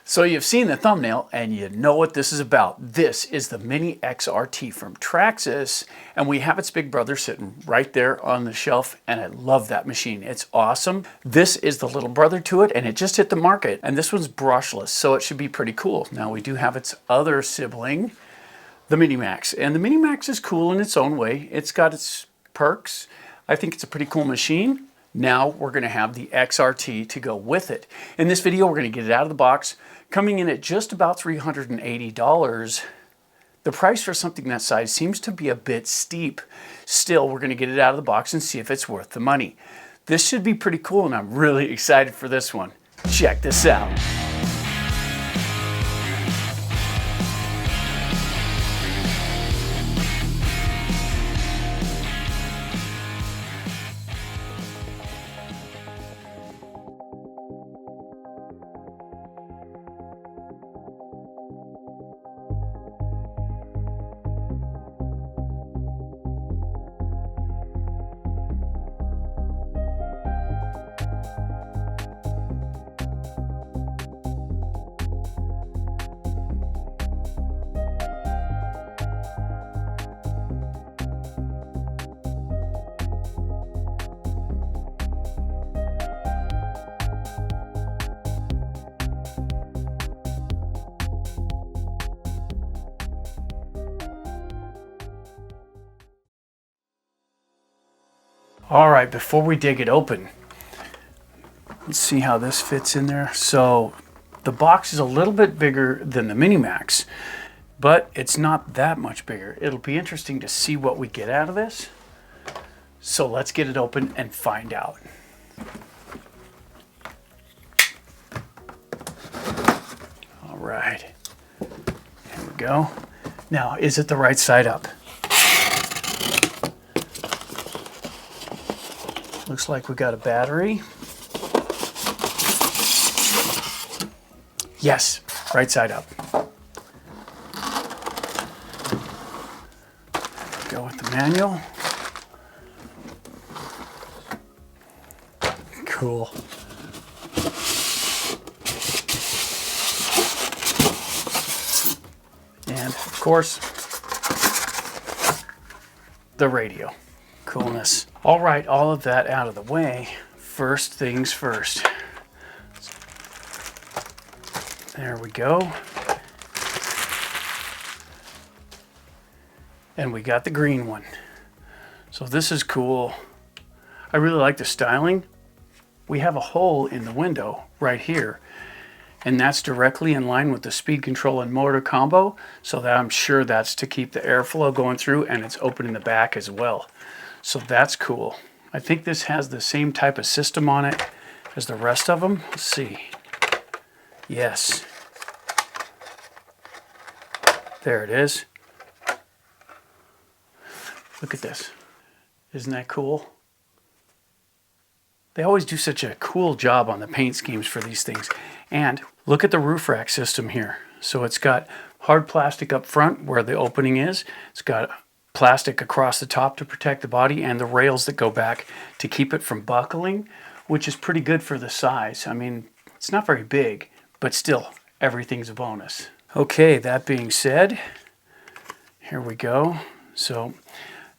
So you've seen the thumbnail and you know what this is about. This is the Mini XRT from Traxxas, and we have its big brother sitting right there on the shelf, and I love that machine. It's awesome. This is the little brother to it, and it just hit the market, and this one's brushless, so it should be pretty cool. Now we do have its other sibling, the Mini Max, and the Mini Max is cool in its own way. It's got its perks. I think it's a pretty cool machine. Now we're going to have the XRT to go with it. In this video, we're going to get it out of the box, coming in at just about $380. The price for something that size seems to be a bit steep. Still, we're going to get it out of the box and see if it's worth the money. This should be pretty cool, and I'm really excited for this one. Check this out. All right, before we dig it open, let's see how this fits in there. So the box is a little bit bigger than the Mini Max, but it's not that much bigger. It'll be interesting to see what we get out of this. So let's get it open and find out. All right, here we go. Now, is it the right side up? Looks like we got a battery. Yes, right side up. Go with the manual. Cool. And of course, the radio. Coolness. All right, all of that out of the way. First things first. There we go. And we got the green one. So this is cool. I really like the styling. We have a hole in the window right here, and that's directly in line with the speed control and motor combo, so that I'm sure that's to keep the airflow going through, and it's open in the back as well. So that's cool. I think this has the same type of system on it as the rest of them. Let's see. Yes. There it is. Look at this. Isn't that cool? They always do such a cool job on the paint schemes for these things. And look at the roof rack system here. So it's got hard plastic up front where the opening is. It's got plastic across the top to protect the body, and the rails that go back to keep it from buckling, which is pretty good for the size. I mean, it's not very big, but still, everything's a bonus. Okay, that being said, here we go. So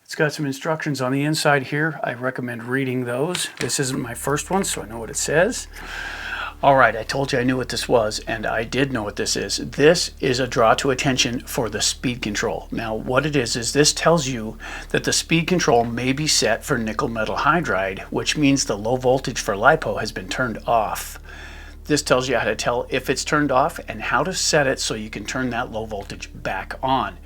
it's got some instructions on the inside here. I recommend reading those. This isn't my first one, so I know what it says. All right, I told you I knew what this was, and I did know what this is. This is a draw to attention for the speed control. Now, what it is this tells you that the speed control may be set for nickel metal hydride, which means the low voltage for LiPo has been turned off. This tells you how to tell if it's turned off and how to set it so you can turn that low voltage back on.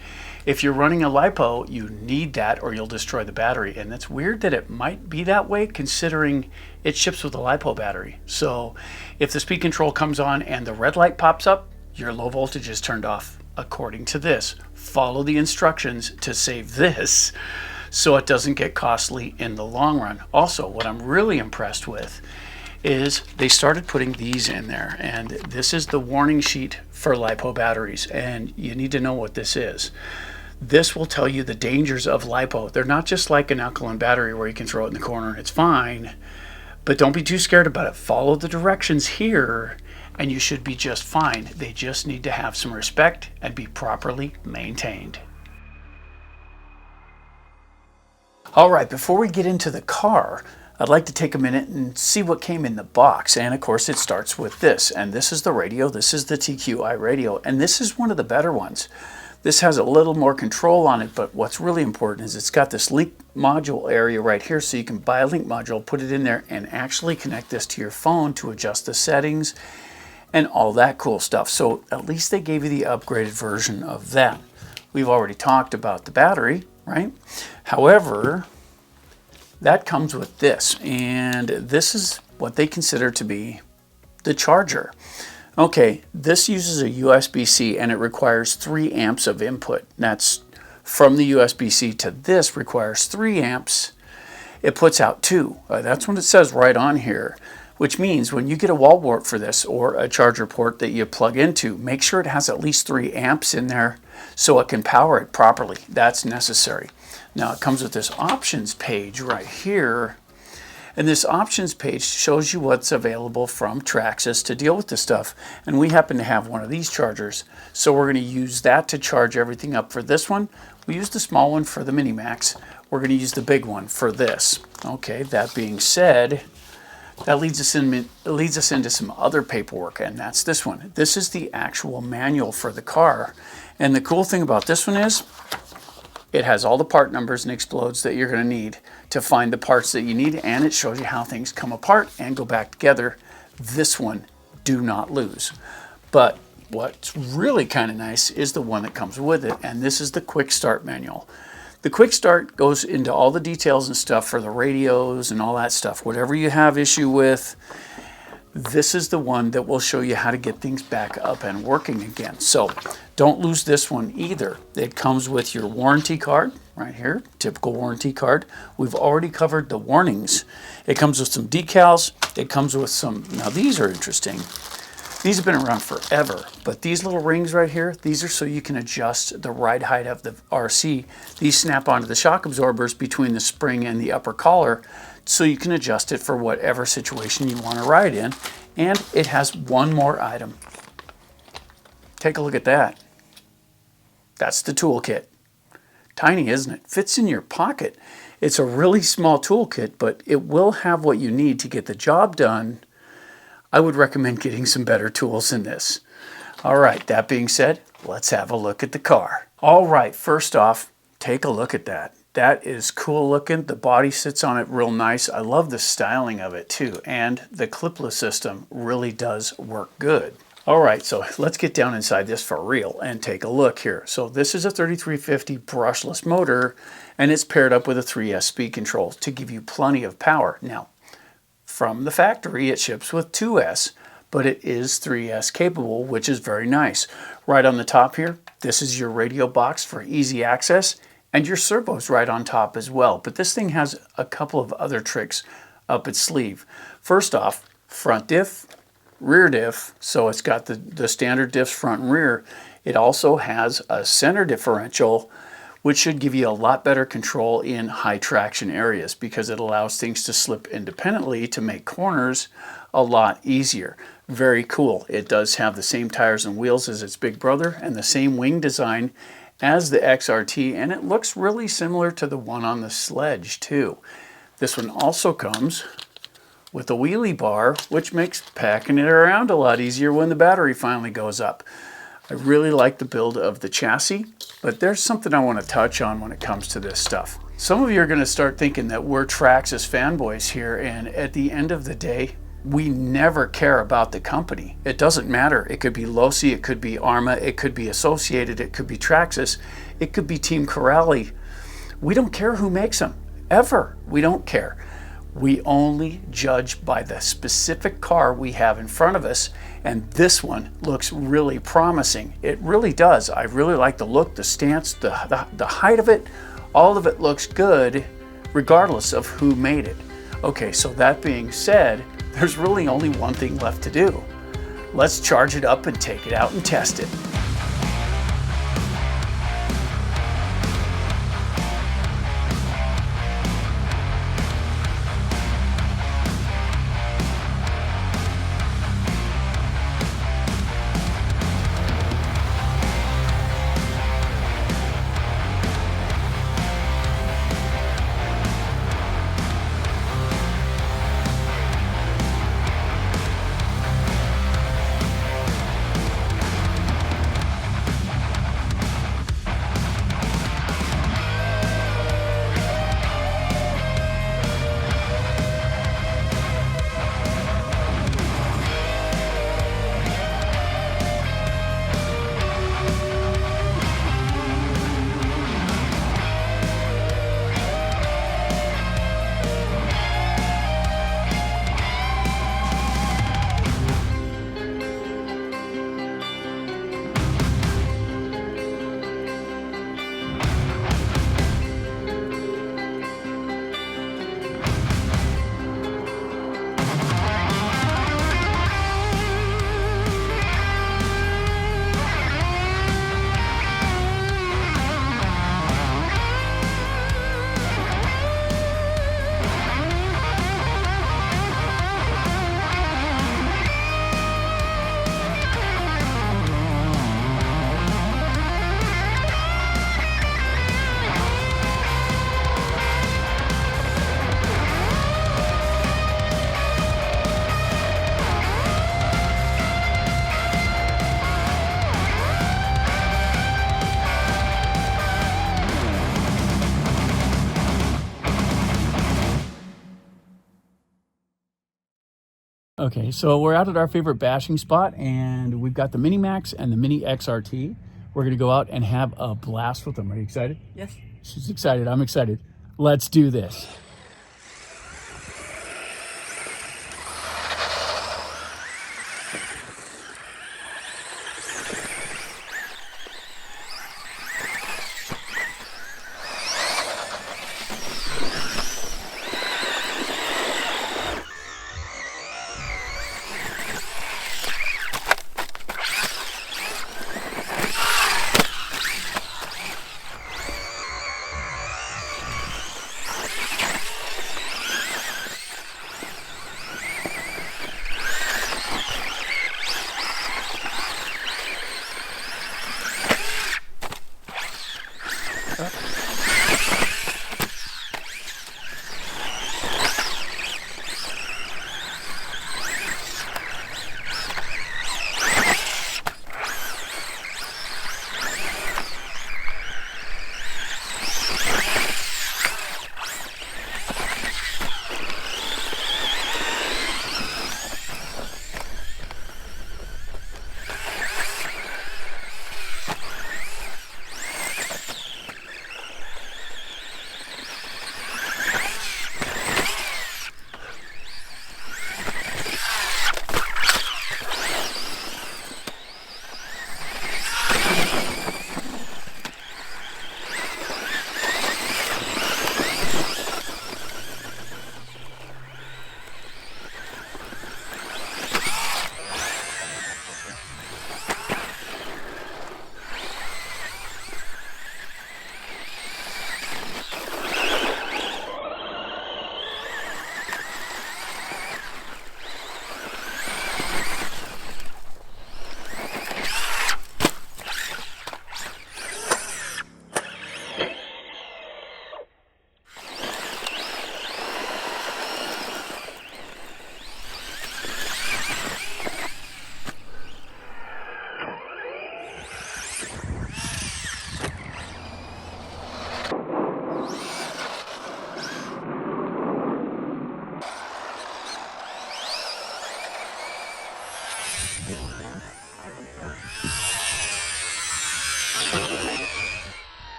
If you're running a LiPo, you need that or you'll destroy the battery. And it's weird that it might be that way considering it ships with a LiPo battery. So if the speed control comes on and the red light pops up, your low voltage is turned off. According to this, follow the instructions to save this so it doesn't get costly in the long run. Also, what I'm really impressed with is they started putting these in there, and this is the warning sheet for LiPo batteries, and you need to know what this is. This will tell you the dangers of LiPo. They're not just like an alkaline battery where you can throw it in the corner and it's fine, but don't be too scared about it. Follow the directions here and you should be just fine. They just need to have some respect and be properly maintained. All right, before we get into the car, I'd like to take a minute and see what came in the box. And of course it starts with this, and this is the radio. This is the TQI radio, and this is one of the better ones. This has a little more control on it, but what's really important is it's got this link module area right here, so you can buy a link module, put it in there, and actually connect this to your phone to adjust the settings and all that cool stuff. So at least they gave you the upgraded version of that. We've already talked about the battery, right? However, that comes with this, and this is what they consider to be the charger. Okay, this uses a USB-C and it requires 3 amps of input. That's from the USB-C to this requires 3 amps. It puts out 2. That's what it says right on here, which means when you get a wall wart for this or a charger port that you plug into, make sure it has at least 3 amps in there so it can power it properly. That's necessary. Now it comes with this options page right here. And this options page shows you what's available from Traxxas to deal with this stuff. And we happen to have one of these chargers. So we're going to use that to charge everything up for this one. We use the small one for the Mini Max. We're going to use the big one for this. Okay, that being said, that leads us into some other paperwork, and that's this one. This is the actual manual for the car. And the cool thing about this one is it has all the part numbers and explodes that you're going to need to find the parts that you need, and it shows you how things come apart and go back together. This one, do not lose. But what's really kind of nice is the one that comes with it, and this is the quick start manual. The quick start goes into all the details and stuff for the radios and all that stuff. Whatever you have issue with, this is the one that will show you how to get things back up and working again. So don't lose this one either. It comes with your warranty card right here, typical warranty card. We've already covered the warnings. It comes with some decals. It comes with some, now these are interesting. These have been around forever, but these little rings right here, these are so you can adjust the ride height of the RC. These snap onto the shock absorbers between the spring and the upper collar, so you can adjust it for whatever situation you want to ride in. And it has one more item. Take a look at that. That's the toolkit. Tiny, isn't it? Fits in your pocket. It's a really small toolkit, but it will have what you need to get the job done. I would recommend getting some better tools than this. All right, that being said, let's have a look at the car. All right, first off, take a look at that. That is cool looking. The body sits on it real nice. I love the styling of it too. And the clipless system really does work good. All right, so let's get down inside this for real and take a look here. So this is a 3350 brushless motor, and it's paired up with a 3S speed control to give you plenty of power. Now, from the factory, it ships with 2S, but it is 3S capable, which is very nice. Right on the top here, this is your radio box for easy access, and your servo's right on top as well. But this thing has a couple of other tricks up its sleeve. First off, front diff, rear diff, so it's got the standard diffs front and rear. It also has a center differential, which should give you a lot better control in high traction areas because it allows things to slip independently to make corners a lot easier. Very cool. It does have the same tires and wheels as its big brother and the same wing design as the XRT, and it looks really similar to the one on the Sledge too. This one also comes with a wheelie bar, which makes packing it around a lot easier when the battery finally goes up. I really like the build of the chassis, but there's something I want to touch on when it comes to this stuff. Some of you are going to start thinking that we're Traxxas fanboys here, and at the end of the day, we never care about the company. It doesn't matter. It could be Losi, it could be Arma, it could be Associated, it could be Traxxas, it could be Team Corelli. We don't care who makes them, ever. We don't care. We only judge by the specific car we have in front of us, and this one looks really promising. It really does. I really like the look, the stance, the height of it. All of it looks good regardless of who made it. Okay, so that being said, there's really only one thing left to do. Let's charge it up and take it out and test it. Okay, so we're out at our favorite bashing spot, and we've got the Mini Max and the Mini XRT. We're gonna go out and have a blast with them. Are you excited? Yes. She's excited, I'm excited. Let's do this.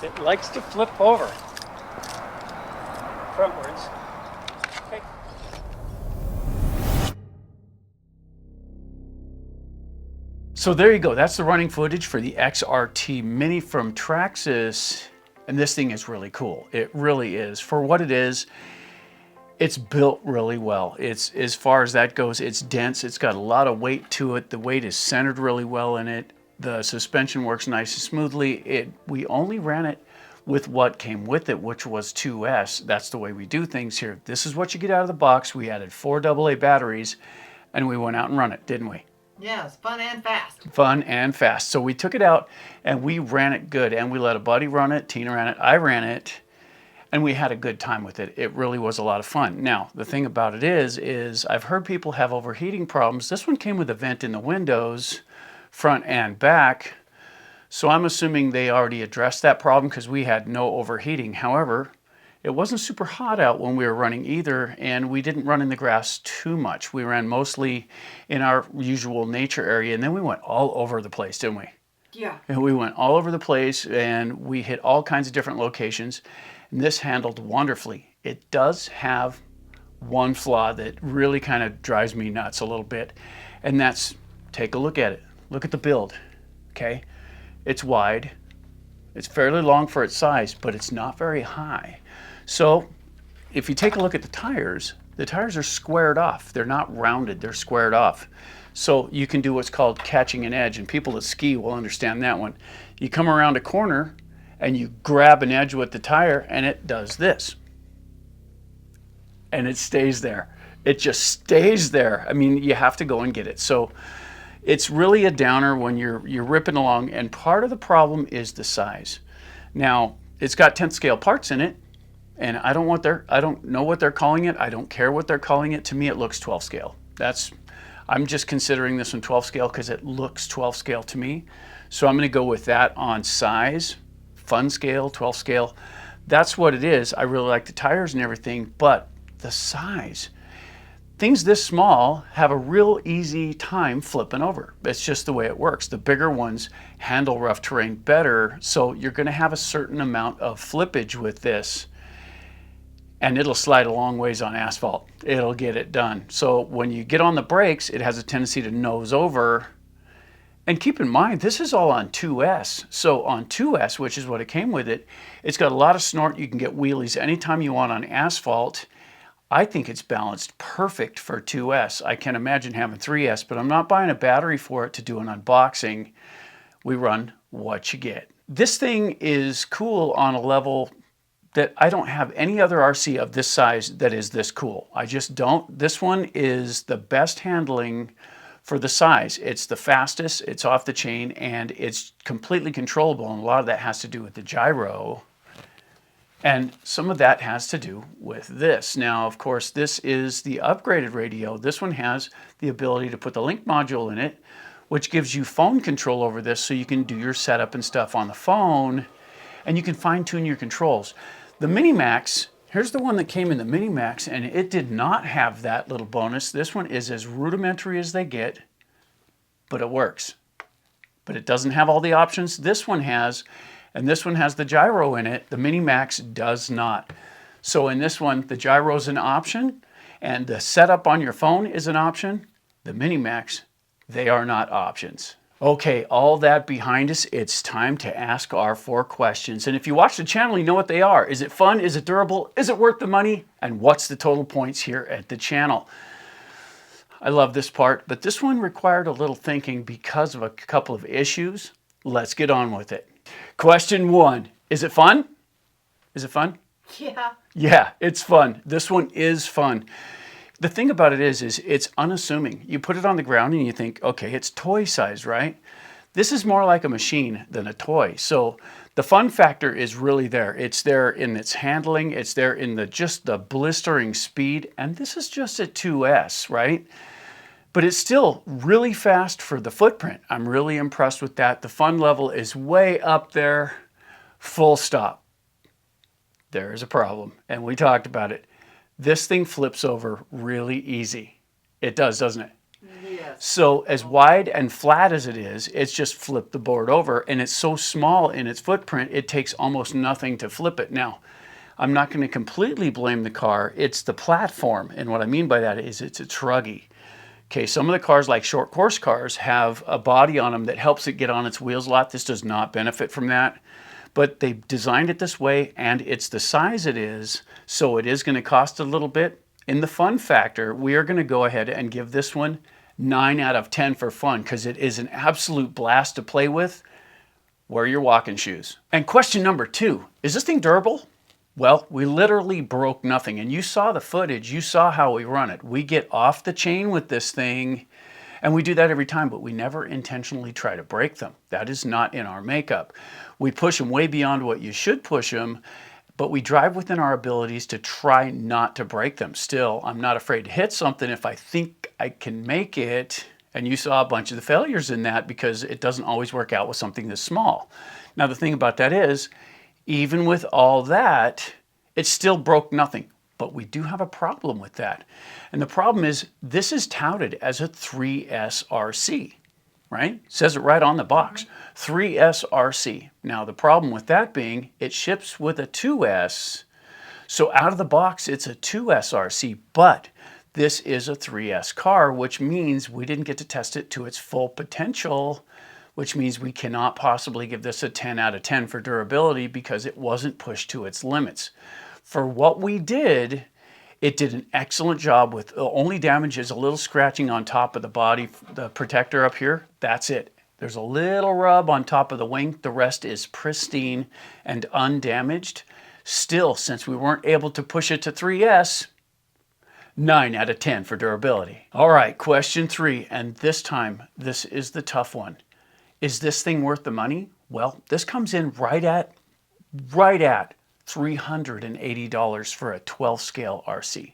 It likes to flip over frontwards. Okay. So there you go. That's the running footage for the XRT Mini from Traxxas. And this thing is really cool. It really is. For what it is, it's built really well. It's, as far as that goes, it's dense. It's got a lot of weight to it. The weight is centered really well in it. The suspension works nice and smoothly. We only ran it with what came with it, which was 2S. That's the way we do things here. This is what you get out of the box. We added 4 AA batteries, and we went out and run it, didn't we? Yeah, it's fun and fast. Fun and fast. So we took it out, and we ran it good, and we let a buddy run it. Tina ran it, I ran it, and we had a good time with it. It really was a lot of fun. Now, the thing about it is I've heard people have overheating problems. This one came with a vent in the windows, front and back. So I'm assuming they already addressed that problem because we had no overheating. However, it wasn't super hot out when we were running either, and we didn't run in the grass too much. We ran mostly in our usual nature area, and then we went all over the place, didn't we? Yeah. And we went all over the place, and we hit all kinds of different locations, and this handled wonderfully. It does have one flaw that really kind of drives me nuts a little bit, and that's, take a look at it. Look at the build, okay? It's wide, it's fairly long for its size, but it's not very high. So if you take a look at the tires are squared off. They're not rounded, they're squared off. So you can do what's called catching an edge, and people that ski will understand that one. You come around a corner and you grab an edge with the tire and it does this. And it stays there. It just stays there. I mean, you have to go and get it. So it's really a downer when you're ripping along, and part of the problem is the size. Now, it's got 10th scale parts in it, and I don't know what they're calling it. I don't care what they're calling it. To me, it looks 12 scale. I'm just considering this one 12 scale because it looks 12 scale to me. So I'm going to go with that on size, fun scale, 12 scale. That's what it is. I really like the tires and everything, but the size. Things this small have a real easy time flipping over. It's just the way it works. The bigger ones handle rough terrain better, so you're going to have a certain amount of flippage with this, and it'll slide a long ways on asphalt. It'll get it done. So when you get on the brakes, it has a tendency to nose over. And keep in mind, this is all on 2S. So on 2S, which is what it came with it, it's got a lot of snort. You can get wheelies anytime you want on asphalt. I think it's balanced perfect for 2S. I can imagine having 3S, but I'm not buying a battery for it to do an unboxing. We run what you get. This thing is cool on a level that I don't have any other RC of this size that is this cool. I just don't. This one is the best handling for the size. It's the fastest, it's off the chain, and it's completely controllable. And a lot of that has to do with the gyro. And some of that has to do with this. Now, of course, this is the upgraded radio. This one has the ability to put the link module in it, which gives you phone control over this, so you can do your setup and stuff on the phone, and you can fine tune your controls. The Mini Max, here's the one that came in the Mini Max, and it did not have that little bonus. This one is as rudimentary as they get, but it works. But it doesn't have all the options this one has. And this one has the gyro in it. The Mini Max does not. So in this one, the gyro is an option, and the setup on your phone is an option. The Mini Max, they are not options. Okay, all that behind us, it's time to ask our 4 questions. And if you watch the channel, you know what they are. Is it fun? Is it durable? Is it worth the money? And what's the total points here at the channel? I love this part, but this one required a little thinking because of a couple of issues. Let's get on with it. Question 1, is it fun? Is it fun? Yeah. Yeah, it's fun. This one is fun. The thing about it is it's unassuming. You put it on the ground and you think, okay, it's toy size, right? This is more like a machine than a toy. So the fun factor is really there. It's there in its handling. It's there in just the blistering speed. And this is just a 2S, right? But it's still really fast for the footprint. I'm really impressed with that. The fun level is way up there, full stop. There is a problem, and we talked about it. This thing flips over really easy. It does, doesn't it? Yes. So as wide and flat as it is, it's just flipped the board over, and it's so small in its footprint, it takes almost nothing to flip it. Now, I'm not going to completely blame the car. It's the platform, and what I mean by that is it's a truggy. Okay, some of the cars, like short course cars, have a body on them that helps it get on its wheels a lot. This does not benefit from that, but they designed it this way, and it's the size it is, so it is going to cost a little bit. In the fun factor, we are going to go ahead and give this one 9 out of 10 for fun, because it is an absolute blast to play with. Wear your walking shoes. And question number 2, is this thing durable? Well, we literally broke nothing, and you saw the footage, you saw how we run it. We get off the chain with this thing, and we do that every time, but we never intentionally try to break them. That is not in our makeup. We push them way beyond what you should push them, but we drive within our abilities to try not to break them. Still, I'm not afraid to hit something if I think I can make it, and you saw a bunch of the failures in that because it doesn't always work out with something this small. Now, the thing about that is, even with all that, it still broke nothing. But we do have a problem with that. And the problem is, this is touted as a 3S RC, right? It says it right on the box, 3S RC. Now, the problem with that being, it ships with a 2S. So out of the box, it's a 2S RC, but this is a 3S car, which means we didn't get to test it to its full potential, which means we cannot possibly give this a 10 out of 10 for durability because it wasn't pushed to its limits. For what we did, it did an excellent job with the only damage is a little scratching on top of the body, the protector up here. That's it. There's a little rub on top of the wing. The rest is pristine and undamaged. Still, since we weren't able to push it to 3S, 9 out of 10 for durability. All right, question 3, and this time, this is the tough one. Is this thing worth the money? Well, this comes in right at $380 for a 12 scale RC.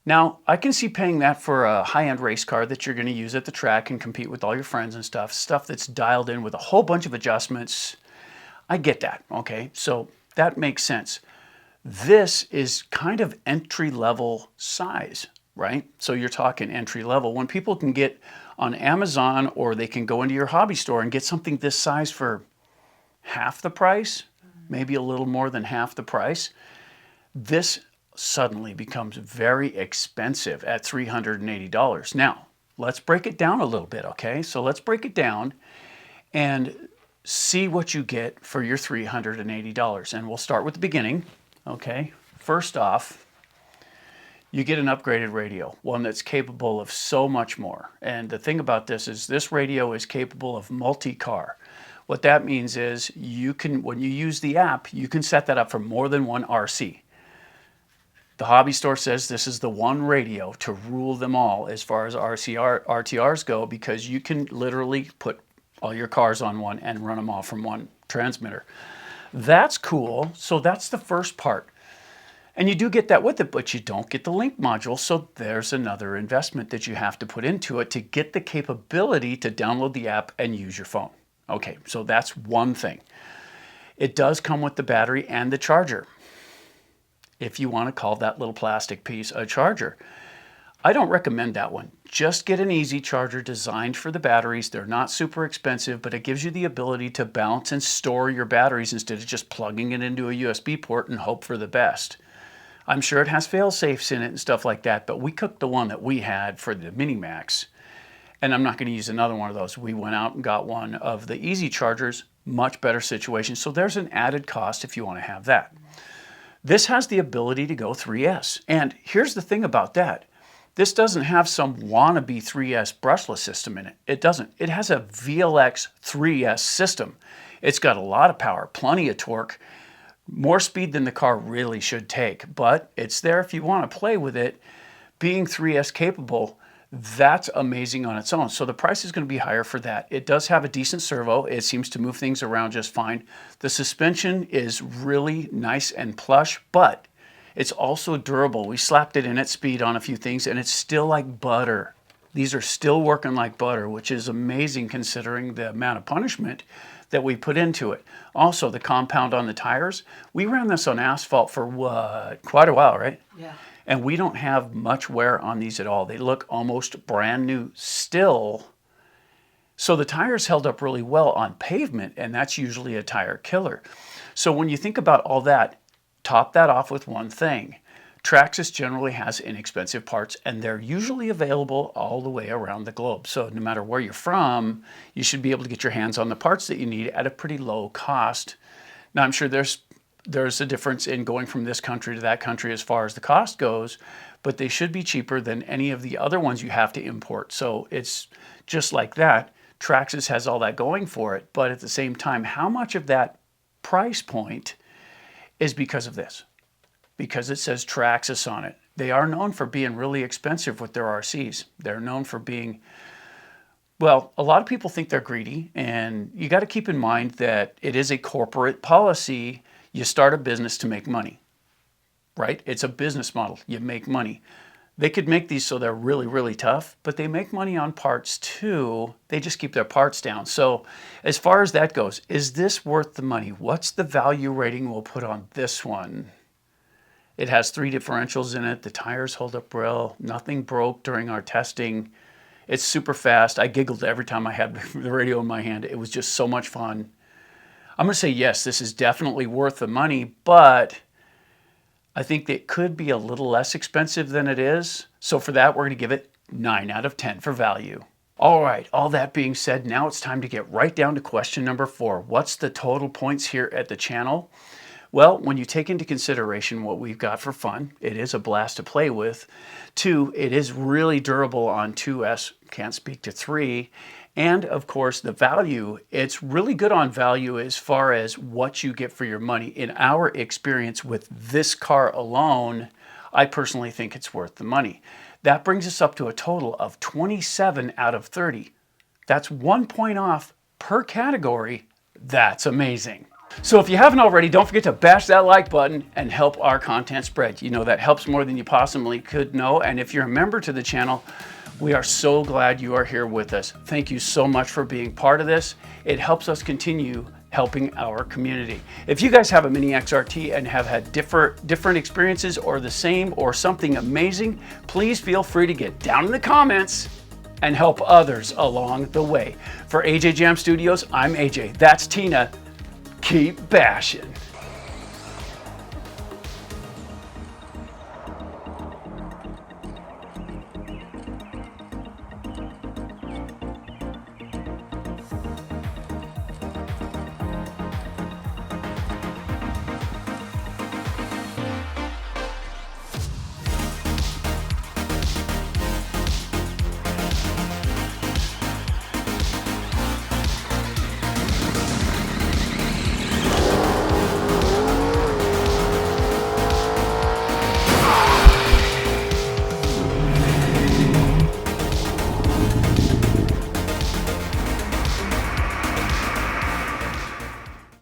Now, I can see paying that for a high-end race car that you're going to use at the track and compete with all your friends and stuff that's dialed in with a whole bunch of adjustments. I get that, okay? So that makes sense. This is kind of entry-level size, right? So you're talking entry-level. When people can get on Amazon or they can go into your hobby store and get something this size for half the price, maybe a little more than half the price, this suddenly becomes very expensive at $380. Now, let's break it down a little bit, okay? So let's break it down and see what you get for your $380. And we'll start with the beginning, okay? First off, you get an upgraded radio, one that's capable of so much more. And the thing about this is this radio is capable of multi-car. What that means is you can, when you use the app, you can set that up for more than one RC. The hobby store says this is the one radio to rule them all as far as RTRs go, because you can literally put all your cars on one and run them all from one transmitter. That's cool. So that's the first part. And you do get that with it, but you don't get the link module. So there's another investment that you have to put into it to get the capability to download the app and use your phone. Okay, so that's one thing. It does come with the battery and the charger, if you want to call that little plastic piece a charger. I don't recommend that one. Just get an easy charger designed for the batteries. They're not super expensive, but it gives you the ability to balance and store your batteries instead of just plugging it into a USB port and hope for the best. I'm sure it has fail-safes in it and stuff like that, but we cooked the one that we had for the Mini Max, and I'm not going to use another one of those. We went out and got one of the easy chargers, much better situation. So there's an added cost if you want to have that. This has the ability to go 3S. And here's the thing about that. This doesn't have some wannabe 3S brushless system in it. It doesn't. It has a VLX 3S system. It's got a lot of power, plenty of torque, more speed than the car really should take. But it's there if you want to play with it. Being 3S capable, that's amazing on its own. So the price is going to be higher for that. It does have a decent servo. It seems to move things around just fine. The suspension is really nice and plush, but it's also durable. We slapped it in at speed on a few things, and it's still like butter. These are still working like butter, which is amazing considering the amount of punishment that we put into it. Also, the compound on the tires. We ran this on asphalt for what? Quite a while, right? Yeah. And we don't have much wear on these at all. They look almost brand new still. So the tires held up really well on pavement, and that's usually a tire killer. So when you think about all that, top that off with one thing. Traxxas generally has inexpensive parts, and they're usually available all the way around the globe. So no matter where you're from, you should be able to get your hands on the parts that you need at a pretty low cost. Now, I'm sure there's a difference in going from this country to that country as far as the cost goes, but they should be cheaper than any of the other ones you have to import. So it's just like that. Traxxas has all that going for it, but at the same time, how much of that price point is because of this? Because it says Traxxas on it. They are known for being really expensive with their RCs. They're known for being, well, a lot of people think they're greedy, and you got to keep in mind that it is a corporate policy. You start a business to make money, right? It's a business model. You make money. They could make these so they're really, really tough, but they make money on parts too. They just keep their parts down. So as far as that goes, is this worth the money? What's the value rating we'll put on this one? It has 3 differentials in it. The tires hold up well. Nothing broke during our testing. It's super fast. I giggled every time I had the radio in my hand. It was just so much fun. I'm going to say yes, this is definitely worth the money, but I think it could be a little less expensive than it is. So for that, we're going to give it 9 out of 10 for value. All right, all that being said, now it's time to get right down to question number 4. What's the total points here at the channel? Well, when you take into consideration what we've got for fun, it is a blast to play with. 2, it is really durable on 2S, can't speak to 3. And of course, the value, it's really good on value as far as what you get for your money. In our experience with this car alone, I personally think it's worth the money. That brings us up to a total of 27 out of 30. That's 1 point off per category. That's amazing. So if you haven't already, don't forget to bash that like button and help our content spread. You know, that helps more than you possibly could know. And if you're a member to the channel, we are so glad you are here with us. Thank you so much for being part of this. It helps us continue helping our community. If you guys have a Mini XRT and have had different experiences or the same or something amazing, please feel free to get down in the comments and help others along the way. For AJ Jam Studios, I'm AJ. That's Tina. Keep bashing.